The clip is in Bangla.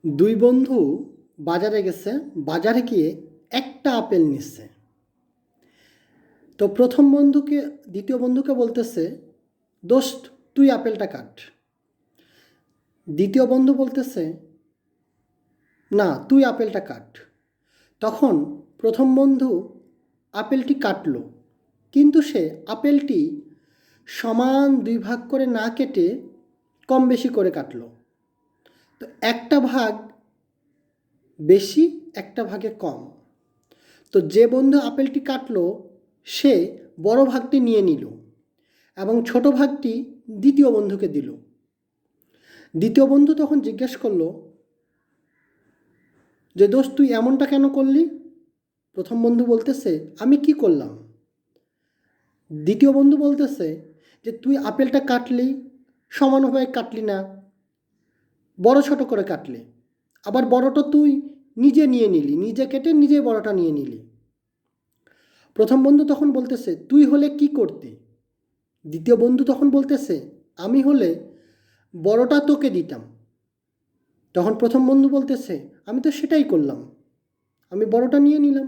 দুই বন্ধু বাজারে গেছে। বাজারে গিয়ে একটা আপেল নিচ্ছে। তো প্রথম বন্ধুকে দ্বিতীয় বন্ধুকে বলতেছে, দোস্ত তুই আপেলটা কাট। দ্বিতীয় বন্ধু বলতেছে, না তুই আপেলটা কাট। তখন প্রথম বন্ধু আপেলটি কাটলো, কিন্তু সে আপেলটি সমান দুই ভাগ করে না কেটে কম বেশি করে কাটলো। তো একটা ভাগ বেশি, একটা ভাগে কম। তো যে বন্ধু আপেলটি কাটলো সে বড় ভাগটি নিয়ে নিল এবং ছোট ভাগটি দ্বিতীয় বন্ধুকে দিল। দ্বিতীয় বন্ধু তখন জিজ্ঞেস করলো যে, দোস্ত তুই এমনটা কেন করলি? প্রথম বন্ধু বলতেছে, আমি কি করলাম? দ্বিতীয় বন্ধু বলতেছে যে, তুই আপেলটা কাটলি, সমানভাবে কাটলি না, বড় ছোট করে কাটলি। আবার বড়টা তুই নিজে নিয়ে নিলি, নিজে কেটে নিজে বড়টা নিয়ে নিলি। প্রথম বন্ধু তখন বলতেছে, তুই হলে কি করতি? দ্বিতীয় বন্ধু তখন বলতেছে, আমি হলে বড়টা তোকে দিতাম। তখন প্রথম বন্ধু বলতেছে, আমি তো সেটাই করলাম, আমি বড়টা নিয়ে নিলাম।